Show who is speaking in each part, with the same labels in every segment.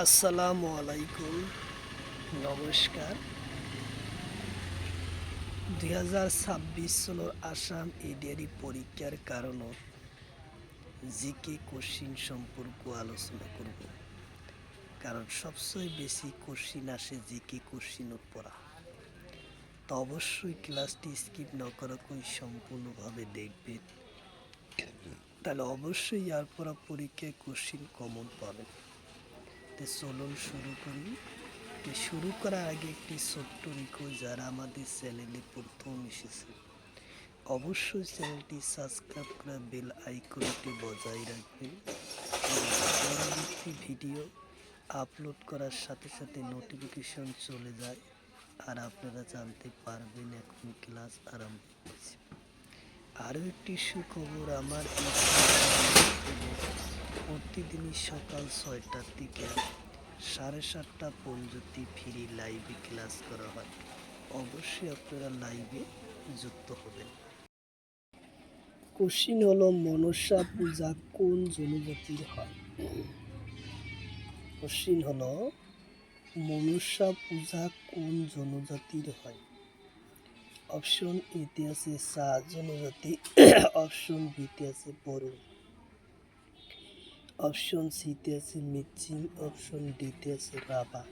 Speaker 1: আসসালামু আলাইকুম, নমস্কার। 2026 সালের আসাম এডিআরই পরীক্ষার কারণত জিকে কোশ্চিন সম্পর্ক আলোচনা করব। কারণ সবচেয়ে বেশি কোশ্চিন আসে জিকে কোশ্চিনত পড়া। তো অবশ্যই ক্লাসটি স্কিপ না করাকৈ সম্পূর্ণভাবে দেখবেন, তাহলে অবশ্যই ইয়ার পড়া পরীক্ষায় কোশ্চিন কমন পাবেন। তো চলুন শুরু করি। শুরু করার আগে একটি ছোট্ট রিকোয়েস্ট, যারা আমাদের চ্যানেলে প্রথম এসেছে অবশ্যই চ্যানেলটি সাবস্ক্রাইব করে বেল আইকনটি বজায় রাখবেন। পরবর্তী ভিডিও আপলোড করার সাথে সাথে নোটিফিকেশন চলে যায়, আর আপনারা জানতে পারবেন এখন ক্লাস আরম্ভ হয়েছে। আরও একটি সুখবর, আমার প্রতিদিনই সকাল 6টার দিকে 7:30টা পর্যন্ত ফ্রি লাইভে ক্লাস করা হয়। অবশ্যই আপনারা লাইভে যুক্ত হবেন। কোশ্চিন হলো, মনসা পূজা কোন জনজাতির হয়? কোশ্চিন হলো, মনসা পূজা কোন জনজাতির হয়? অপশন এতে আছে সা জনজাতি, অপশন বিতে আছে বড়ো, অপশন সিতে আছে মিচিং, অপশন ডিতে আছে রাভা।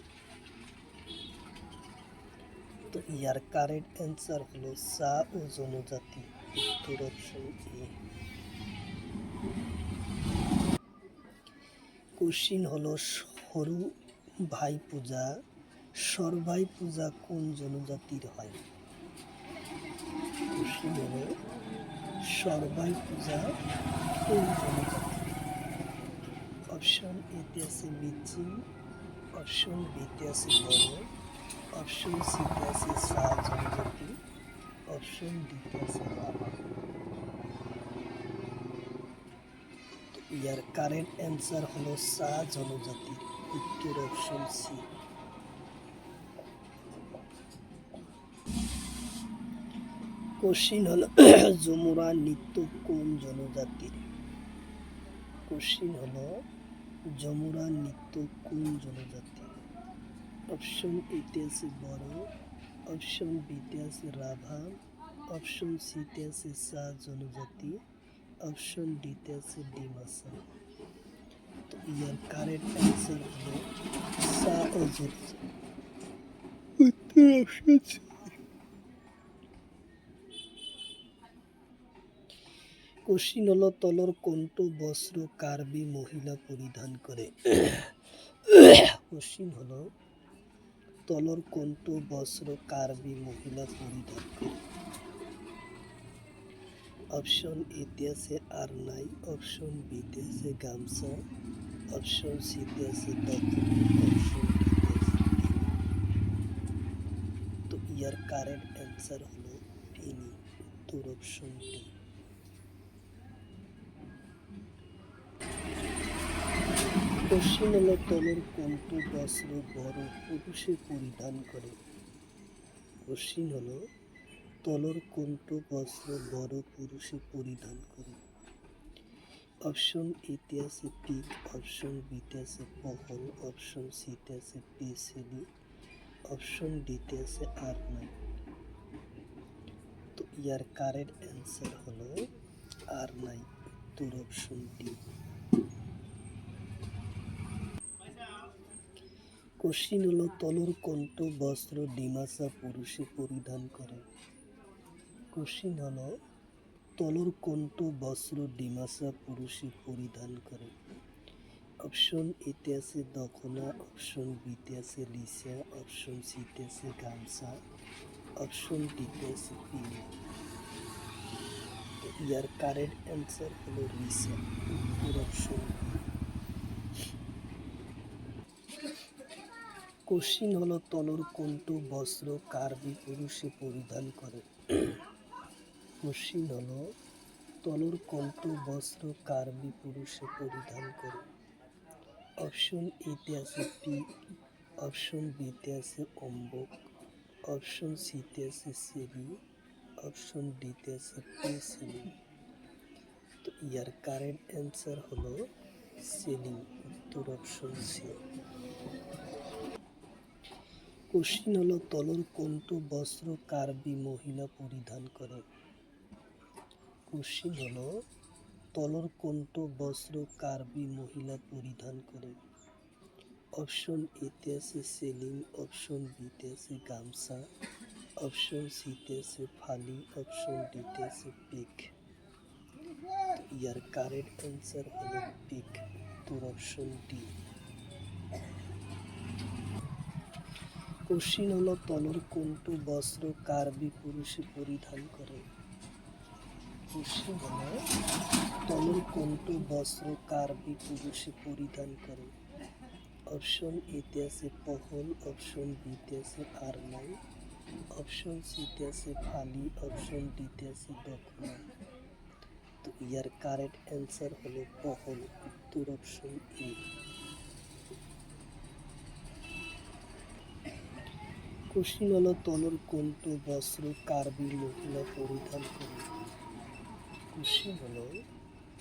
Speaker 1: তো ইয়ার কারেক্ট অ্যান্সার হলো সা ও জনজাতি, উত্তর অপশন এ। কোশ্চিন হলো, সরু ভাই পূজা সরভাই পূজা কোন জনজাতির হয়? কোশ্চিন হলো, সরভাই পূজা কোন জনজাতির? অপশন এতে আছে মিচিং, অপশন বিতে আছে বড়ো, অপশন সিতে আছে সা জনজাতি, অপশন ডিতে আছে রাভা। ইয়ার কারেক্ট অ্যান্সার হলো সা জনজাতি, উত্তর অপশন সি। কোশ্চিন হলো, ঝুমুরা নৃত্য কোন জনজাতির? কোশ্চিন হলো, ঝুমুরা নৃত্য কোন জনজাতির? অপশন এতে আছে বড়ো, অপশন বিতে আছে রাভা, অপশন সিতে আছে সা জনজাতি, অপশন ডিতে আছে ডিমাসা। তো ইয়ার কারেক্ট অ্যান্সার হলো সা ও জনজাতি, উত্তর অপশন সি। কোশ্চিন হলো, তলর কোনটো বস্ত্র কার্বি মহিলা পরিধান করে? কোশ্চিন হলো, তলর কোনটো বস্ত্র কার্বি মহিলা পরিধান করে? অপশন এতে আছে আরনাই, অপশন বিতে আছে গামছা, অপশন সিতে আছে দখনি, অপশন ডিতে আছে পিনি। তো ইয়ার কারেক্ট অ্যান্সার হলো পিনি, উত্তর অপশন ডি। কোশ্চিন হলো, তলর কোনটো বস্ত্র বড় পুরুষে পরিধান করে? কোশ্চিন হলো, তলর কোনটো বস্ত্র বড় পুরুষে পরিধান করে? অপশন এতে আছে পিক, অপশন বিতে আছে পহল, অপশন সিতে আছে পেসেলি, অপশন ডিতে আছে আরনাই। তো ইয়ার কারেক্ট অ্যান্সার হলো আরনাই, উত্তর অপশন ডি। কোশ্চিন হলো, তলর কোনটো বস্ত্র ডিমাসা পুরুষে পরিধান করে? কোশ্চিন হলো, তলর কোনটো বস্ত্র ডিমাসা পুরুষে পরিধান করে? অপশন এতে আছে দখনা, অপশন বিতে আছে লিসা, অপশন সিতে আছে গামছা, অপশন ডিতে আছে পিনি। তো ইয়ার কারেক্ট অ্যান্সার হলো লিসা, উত্তর অপশন বি। কোশ্চিন হলো, তলর কোনটো বস্ত্র কার্বি পুরুষে পরিধান করে? কোশ্চিন হলো, তলর কোনটো বস্ত্র কার্বি পুরুষে পরিধান করে? অপশন এতে আছে পিক, অপশন বিতে আছে অম্বক, অপশন সিতে আছে সেরি, অপশন ডিতে আছে পেসেলি। তো ইয়ার কারেক্ট অ্যান্সার হলো সেলিং, উত্তর অপশন সি। কোশ্চিন হলো তলর কোনটো বস্ত্র কার্বি মহিলা পরিধান করে? কোশ্চিন হলো তলর কোনটো বস্ত্র কার্বি মহিলা পরিধান করে? অপশন এতে আছে সেলিং, অপশন বিতে আছে গামছা, অপশন সিতে আছে ফালি, অপশন ডিতে আছে পিক। ইয়ার কারেক্ট অ্যান্সার হলো পিক, উত্তর অপশন ডি। কোশ্চিন হলো তলর কোনটো বস্ত্র কার্বি পুরুষে পরিধান করে? কোশ্চিন হলো তলর কোনটো বস্ত্র কার্বি পুরুষে পরিধান করে? অপশন এতে আছে পহল, অপশন বিতে আছে আরনাই, অপশন সিতে আছে ফালি, অপশন ডিতে আছে দখনা। তো ইয়ার কারেক্ট অ্যান্সার হলো পহল, উত্তর অপশন এ। কোশ্চিন হলো তলর কোনটো বস্ত্র কার্বি মহিলা পরিধান করে? কোশ্চিন হলো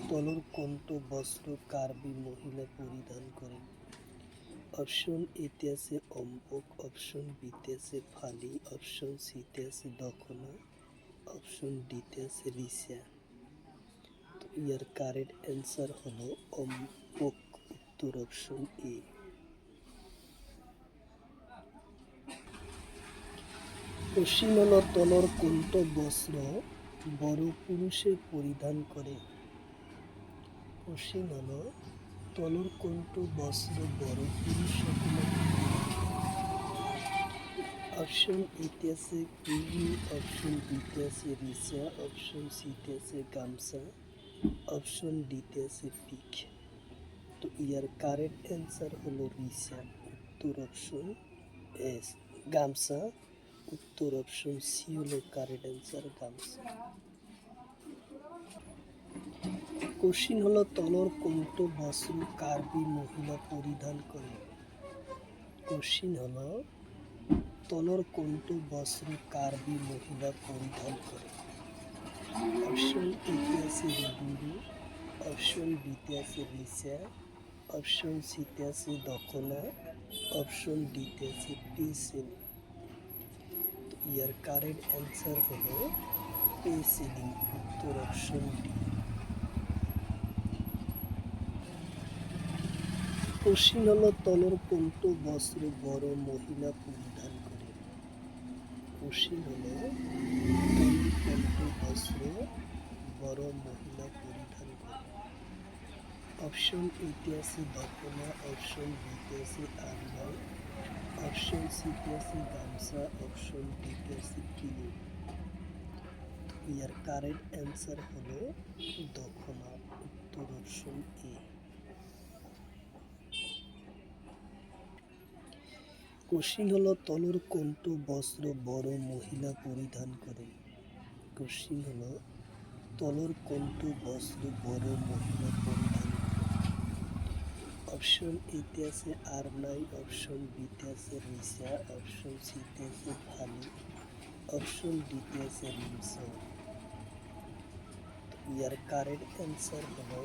Speaker 1: তলর কোনটো বস্ত্র কার্বি মহিলা পরিধান করে? অপশন এতে আছে অম্বক, অপশন বিতে আছে ফালি, অপশন সিতে আছে দখনা, অপশন ডিতে আছে রিসা। তো ইয়ার কারেক্ট অ্যান্সার হলো অম্বক, উত্তর অপশন এ। কোশ্চিন হলো তলর কোনটো বস্ত্র বড় পুরুষে পরিধান করে? কোশ্চিন হলো তলর কোনটো বস্ত্র বড় পুরুষ সকলে? অপশন এতে আছে কুইন, অপশন বিতে আছে রিসা, অপশন সিতে আছে গামছা, অপশন ডিতে আছে পিক। তো ইয়ার কারেক্ট অ্যান্সার হলো রিসা, উত্তর অপশন এস। গামছা, উত্তর অপশন সি হলো কারেক্ট অ্যান্সার, গামছা। কোশ্চিন হলো তলর কোনটো বস্ত্র কার্বি মহিলা পরিধান করে? কোশ্চিন হলো তলর কোনটো বস্ত্র কার্বি মহিলা পরিধান করে? অপশন এতে আছে রিবুরু, অপশন বিতে আছে রিসা, অপশন সিতে আছে দখনা, অপশন ডিতে আছে পেসিল। তো ইয়ার কারেক্ট অ্যান্সার হলো পেসিলিং, উত্তর অপশন ডি। কোশ্চিন হলো তলর কোনটো বস্ত্র বড় মহিলা পরিধান করে? কোশ্চিন হলো তলর কোনটো বস্ত্র বড় মহিলা পরিধান করে? অপশন এতে আছে দখনা, অপশন বিতে আছে আরনাই, অপশন সিতে আছে গামছা, অপশন ডিতে আছে কিলি। ইয়ার কারেক্ট অ্যান্সার হলো দখনা, উত্তর অপশন এ। কোশ্চিন হলো তলর কোনটো বস্ত্র বড় মহিলা পরিধান করে? কোশ্চিন হলো তলর কোনটো বস্ত্র বড় মহিলা পরিধান করে? অপশন এতে আছে আরনাই, অপশন বিতে আছে রিসা, অপশন সিতে আছে ফালি, অপশন ডিতে আছে রিমসা। ইয়ার কারেক্ট অ্যান্সার হলো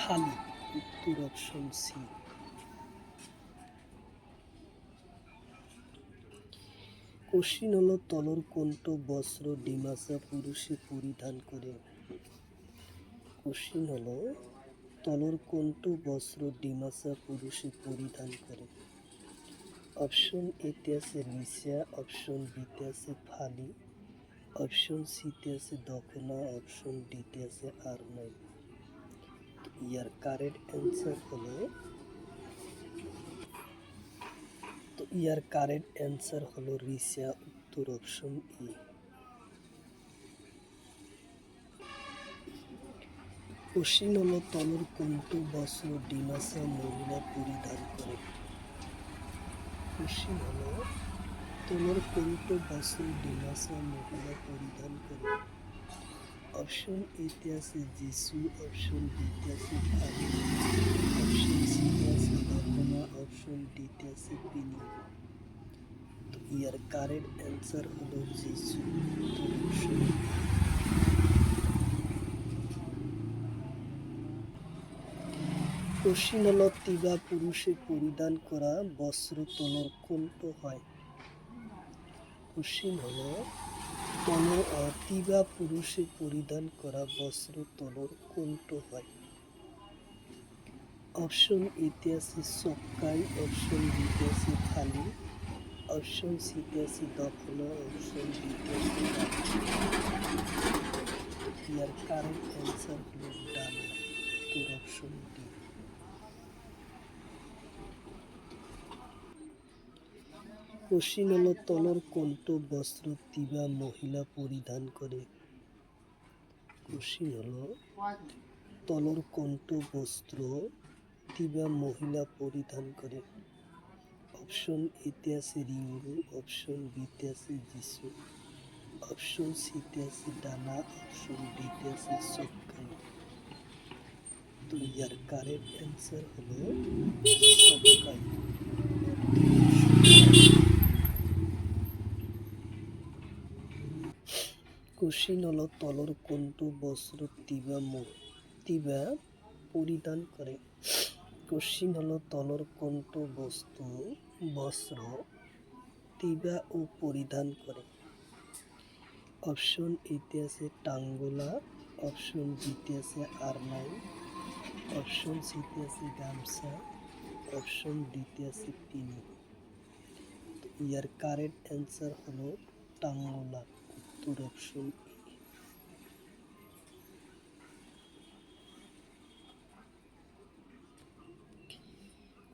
Speaker 1: ফালি, উত্তর অপশন সি। কোশ্চিন হলো তলর কোনটো বস্ত্র ডিমাসা পুরুষে পরিধান করে? কোশ্চিন হলো তলর কোনটো বস্ত্র ডিমাসা পুরুষে পরিধান করে? অপশন এতে আছে রিসা, অপশন বিতে আছে ফালি, অপশন সিতে আছে দখনা, অপশন ডিতে আছে আরনাই। ইয়ার কারেক্ট অ্যান্সার হলো রিসা, উত্তর অপশন ই। কোশ্চিন হলো তলর কোনটো বস্ত্র ডিমাসা মহিলা পরিধান করে? কোশ্চিন হলো তলর কোনটো বস্ত্র ডিমাসা মহিলা পরিধান করে? অপশন এতে আছে যিশু, অপশন বিতে আছে ফালি, অপশন সিতে আছে দখনা, অপশন ডিতে আছে পিনি। তো ইয়ার কারেক্ট অ্যান্সার হলো যিশু, উত্তর অপশন বি। কোশ্চিন হলো তিবা পুরুষে পরিধান করা বস্ত্র তলর কোনটো হয়? কোশ্চিন হলো তিবা পুরুষে পরিধান করা বস্ত্র তলর কোনটো হয়? অপশন এতে আছে চক্কাই, অপশন বিতে আছে থালি, অপশন সিতে আছে দখনা, অপশন ডিতে আছে ইয়ার কারেক্ট অ্যান্সার হলো ডানা, উত্তর অপশন ডি। কোশ্চিন হলো তলর কোনটো বস্ত্র তিবা মহিলা পরিধান করে? কোশ্চিন হলো তলর কোনটো বস্ত্র তিবা মহিলা পরিধান করে? অপশন এতে আছে রিঙ্গু, অপশন বিতে আছে যিশু, অপশন সিতে আছে ডানা, অপশন ডিতে আছে চক্কাই। তো ইয়ার কারেক্ট অ্যান্সার হলো চক্কাই। কোশ্চিন হলো তলর কোনটো বস্ত্র তিবা পরিধান করে? কোশ্চিন হলো তলর কোনটো বস্ত্র তিবা ও পরিধান করে? অপশন এতে আছে টাঙ্গোলা, অপশন বিতে আছে আরনাই, অপশন সিতে আছে গামছা, অপশন ডিতে আছে পিনি। তো ইয়ার কারেক্ট অ্যান্সার হলো টাঙ্গোলা, উত্তর অপশন ই।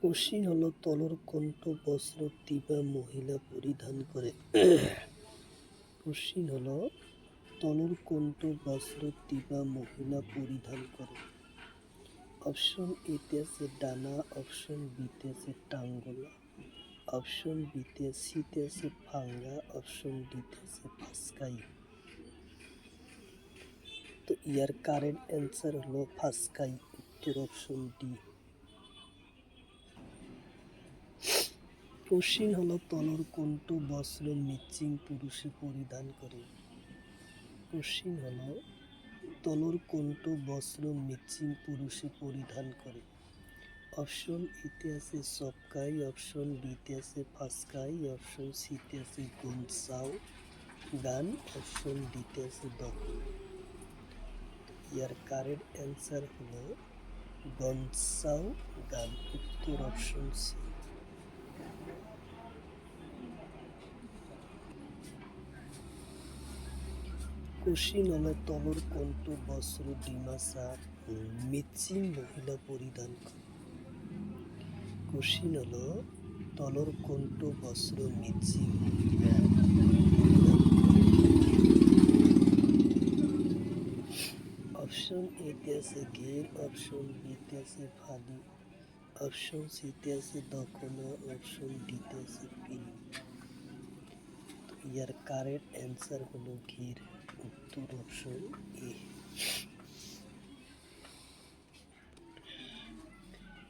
Speaker 1: কোশ্চিন হলো তলর কোনটো বস্ত্র তিবা মহিলা পরিধান করে? কোশ্চিন হলো তলর কোনটো বস্ত্র তিবা মহিলা পরিধান করে? অপশন এতে আছে ডানা, অপশন বিতে আছে টাঙ্গোলা, অপশন সিতে আছে ফাঙ্গা, অপশন ডিতে আছে ফাসকাই। তো ইয়ার কারেন্ট অ্যান্সার হলো ফাসকাই, উত্তর অপশন ডি। কোশ্চিন হলো তলর কোনটো বস্ত্র মিচিং পুরুষে পরিধান করে? কোশ্চিন হলো তলর কোনটো বস্ত্র মিচিং পুরুষে পরিধান করে? অপশন এতে আছে চপকাই, অপশন বিতে আছে ফাসকাই, অপশন সিতে আছে গনসাও গান, অপশন ডিতে আছে দখল। ইয়ার কারেক্ট অ্যান্সার হলো গনসাও গান, উত্তর অপশন সি। কোশ্চিন হলো তলর কোনটো বস্ত্র ডিমাসা মিচিং মহিলা পরিধান করে? কোশ্চিন হলো তলর কোনটো বস্ত্র মিচিং মহিলা অপশন এতে আছে ঘের, অপশন বিতে আছে ফালি, অপশন সিতে আছে দখনা, অপশন ডিতে আছে পিনি। ইয়ার কারেক্ট অ্যান্সার হলো ঘের, উত্তর অপশন এ।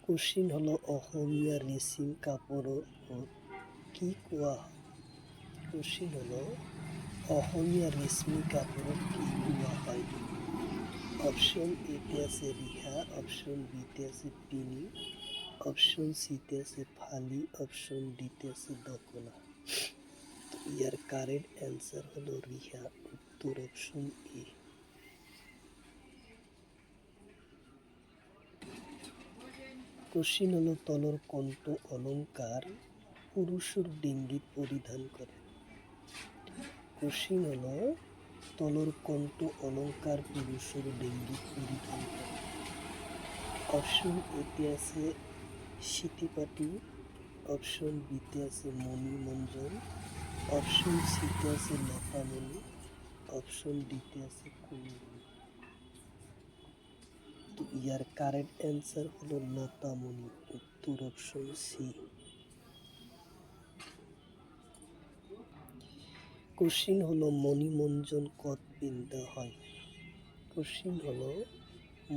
Speaker 1: কোশ্চিন হলো অসমীয়া ৰেচিম কাপড়ক কি কোৱা হয়? কোশ্চিন হলো অসমীয়া ৰেচমি কাপড়ক কি কোৱা হয়? অপশন এতে আছে রিহা, অপশন বিতে আছে পিনি, অপশন সিতে আছে ফালি, অপশন ডিতে আছে দখনা। ইয়ার কারেক্ট অ্যান্সার হলো রিহা, উত্তর অপশন এ। কোশ্চিন হলো তলর কোনটো অলংকার পুরুষের ডিঙ্গিত পরিধান করে? কোশ্চিন হলো তলর কোনটো অলংকার পুরুষের ডিঙ্গিত পরিধান করে? অপশন এতে আছে সিতিপাটি, অপশন বিতে আছে মণিমঞ্জন, অপশন সিতে আছে লতামণি, অপশন ডিতে আছে কুণ্ডলী। তো ইয়ার কারেক্ট অ্যান্সার হলো লতামণি, উত্তর অপশন সি। কোশ্চিন হলো মণিমঞ্জন কত পিন্ধা হয়? কোশ্চিন হলো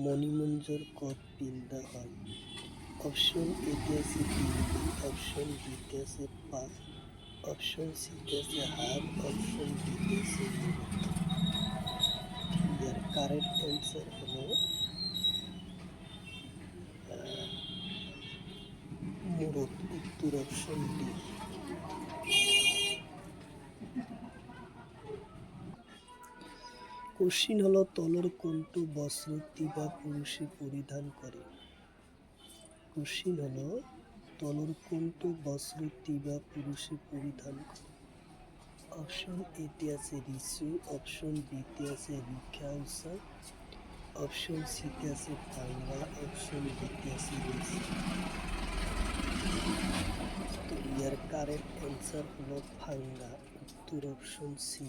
Speaker 1: মণিমঞ্জন কত পিন্ধা হয়? অপশন এতে আছে বিন্দি, অপশন বিতে আছে পা, অপশন সিতে আছে হাত, অপশন ডিতে আছে ইয়ার কারেক্ট অ্যান্সার হলো উত্তর অপশন ডি। কোশ্চিন হলো তলর কোনটো বস্ত্র তিবা পুরুষে পরিধান করে? কোশ্চিন হলো তলর কোনটো বস্ত্র তিবা পুরুষে পরিধান করে? অপশন এতে আছে রিসু, অপশন বিতে আছে রিখাউসা, অপশন সিতে আছে ফাঙ্গা, অপশন ডিতে আছে রিসু। তো ইয়ার কারেক্ট অ্যান্সার হলো ফাঙ্গা, উত্তর অপশন সি।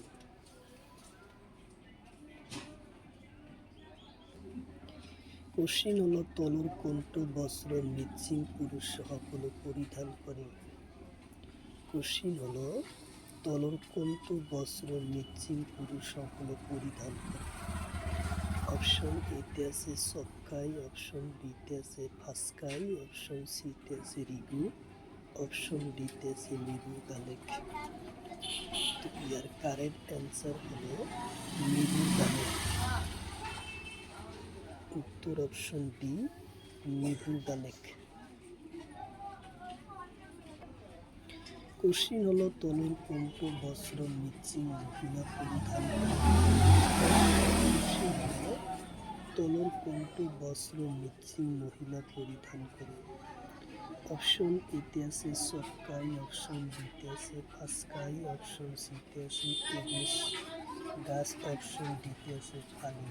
Speaker 1: কোশ্চিন হলো তলর কোনটো বস্ত্র মিচিং পুরুষ সকলে পরিধান করে? কোশ্চিন হলো তলর কোনটো বস্ত্র মিচিং পুরুষ সকলে পরিধান করে? অপশন এতে আছে সক্কাই, অপশন বিতে আছে ফাস্কাই, অপশন সিতে আছে রিগু, অপশন ডিতে আছে মিরু গালেক। তো ইয়ার কারেক্ট অ্যান্সার হলো মিরু গালেক, উত্তর অপশন ডি মিরু গালেক। কোশ্চিন হলো তলর কোনটো বস্ত্র মিচিং মহিলা পরিধান করে? কোশ্চিন হলো তলর কোনটো বস্ত্র মিচিং মহিলা পরিধান করে? অপশন এতে আছে সক্কাই, অপশন বিতে আছে ফাস্কাই, অপশন সিতে আছে এগুস গাছ, অপশন ডিতে আছে ফালি।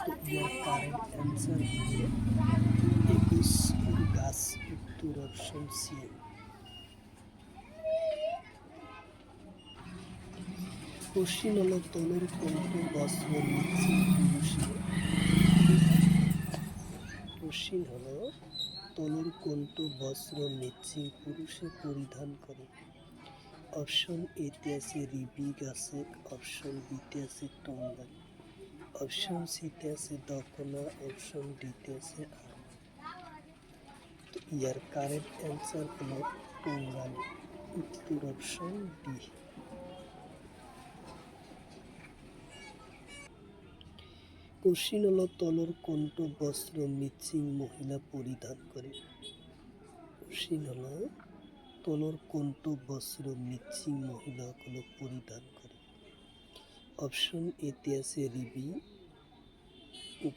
Speaker 1: তো ইয়ার কারেক্ট অ্যান্সার হলো এগুস গাছ, উত্তর অপশন সি। কোশ্চিন হলো তলর কোনটো বস্ত্র মিচিং পুরুষে? কোশ্চিন হলো তলর কোনটো বস্ত্র মিচিং পুরুষে পরিধান করে? অপশন এতে আছে রিবি গাছেক, অপশন বিতে আছে টঙ্গান, অপশন সিতে আছে দকনা, অপশন ডিতে আছে আর্ম। তো ইয়ার কারেক্ট অ্যান্সার হলো টঙ্গান, উত্তর অপশন ডি। কোশ্চিন হলো তলর কোনটো বস্ত্র মিচিং মহিলা পরিধান করে? কোশ্চিন হলো তলর কোনটো বস্ত্র মিচিং মহিলাগুলো পরিধান করে? অপশন এতে আছে রিবি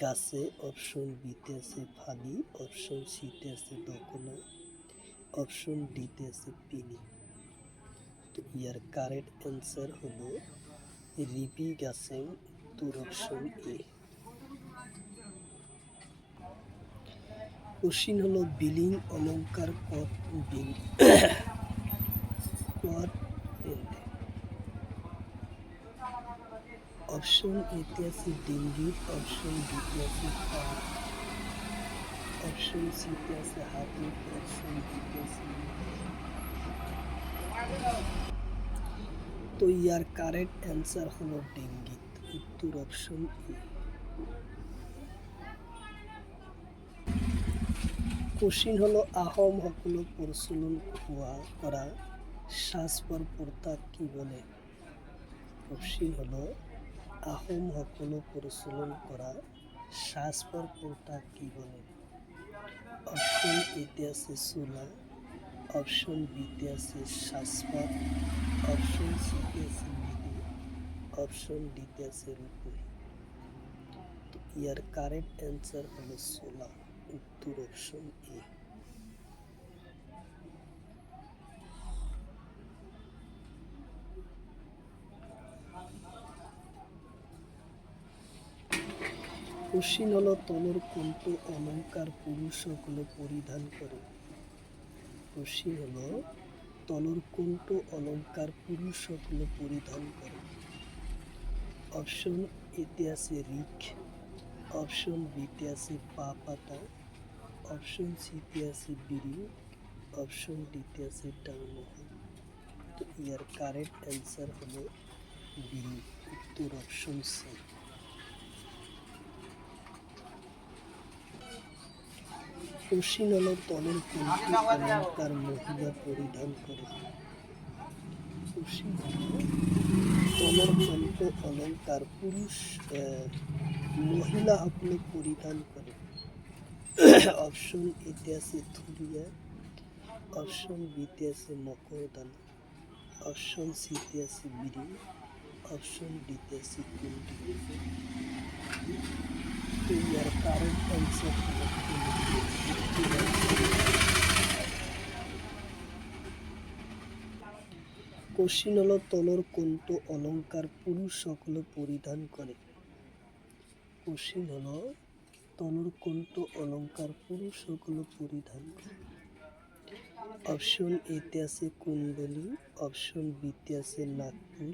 Speaker 1: গাছে, অপশন বিতে আছে ফালি, অপশন সিতে আছে দকনা, অপশন ডিতে আছে পিনি। তো ইয়ার কারেক্ট অ্যান্সার হলো রিবি গাছে, উত্তর অপশন এ। কোশ্চিন হলো বিলিং অলঙ্কার কট বিং কট পেন্দে? অপশন এতে আছে ডিঙ্গিত, অপশন বিতে আছে পাল, অপশন সিতে আছে হাতুড়, অপশন ডিতে আছে। তো ইয়ার কারেক্ট অ্যান্সার হলো ডিঙ্গিত, উত্তর অপশন এ। কোশ্চিন হলো আহোম সকলো প্ৰচলন কৰা সাজপাৰ প্ৰথাক কি বলে? কোশ্চিন হলো আহোম সকলো প্ৰচলন কৰা সাজপাৰ প্ৰথাক কি বলে? অপশন এতে আছে চোলা, অপশন বিতে আছে সাজপার, অপশন সিতে আছে মিরি, অপশন ডিতে আছে রূপহী। তো ইয়ার কারেক্ট অ্যান্সার হলো চোলা, উত্তর অপশন এ। কোশ্চিন হলো তলর কোনটো অলঙ্কার পুরুষ সকলে পরিধান করে? কোশ্চিন হলো তলর কোনটো অলঙ্কার পুরুষ সকলে পরিধান করে? অপশন এতে আছে রিক, অপশন বিতে আছে পা পাতা, অপশন সিতে আছে বিড়ি, অপশন ডিতে আছে ডাংমহল। তো ইয়ার কারেক্ট অ্যান্সার হলো বিড়ি, উত্তর অপশন সি। কোশ্চিন হলো তলর কোনটি অলঙ্কার মহিলা পরিধান করে? কোশ্চিন হলো তলর কোনটো অলঙ্কার পুরুষ মহিলা সকলে পরিধান করে? অপশন এতে আছে থুরিয়া, অপশন বিতে আছে মকরদানা, অপশন সিতে আছে বিড়ি, অপশন ডিতে আছে কুন্ডি। তো ইয়ার কারেক্ট অ্যান্সার হলো কোশ্চিন হলো তলর কোনটো অলংকার পুরুষ সকল পরিধান করে। কোশ্চিন হলো তলর কোনটো অলংকার পুরুষ সকল পরিধান করে। অপশন এতে আছে কুণ্ডলী, অপশন বিতে আছে নাগপুর,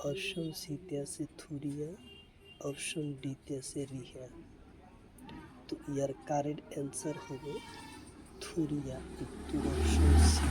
Speaker 1: অপশন সিতে আছে থুরিয়া, অপশন ডিতে আছে রিহা। তো ইয়ার কারেক্ট অ্যান্সার হবে থুরিয়া, উত্তর অপশন সি।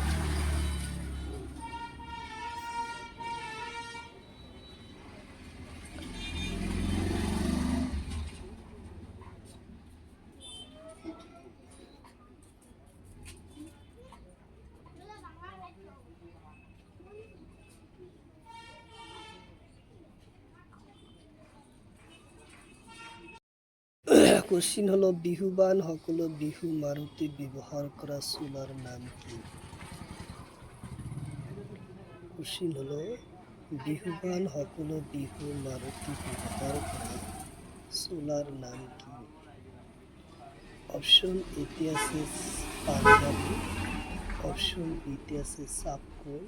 Speaker 1: কোশ্চিন হলো বিহুবান সকলো বিহু মাৰুতি ব্যৱহাৰ কৰা চুলাৰ নাম কি? কোশ্চিন হলো বিহুবান সকলো বিহু মাৰুতি ব্যৱহাৰ কৰা চুলাৰ নাম কি? অপশন এতে আছে পাঞ্জাবী, অপশন বিতে আছে চাপকল,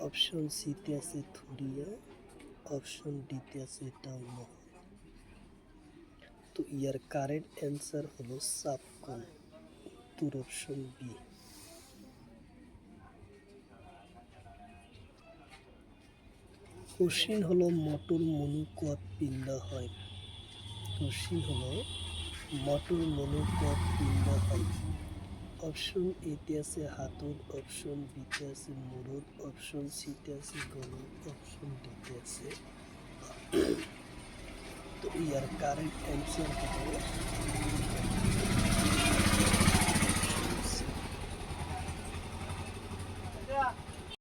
Speaker 1: অপশন সিতে আছে থুরিয়া, অপশন ডিতে আছে ডাউনমহল। তো ইয়ার কারেক্ট অ্যান্সার হলো চাপকল, উত্তর অপশন বি। কোশ্চিন হলো মটর মনু কত পিন্ধা হয়? কোশ্চিন হলো মটর মনু কত পিন্ধা হয়? অপশন এতে আছে হাতত, অপশন বিতে আছে মূৰত, অপশন সিতে আছে গলত, অপশন ডিতে আছে। তো ইয়ার কারেক্ট অ্যান্সার হলো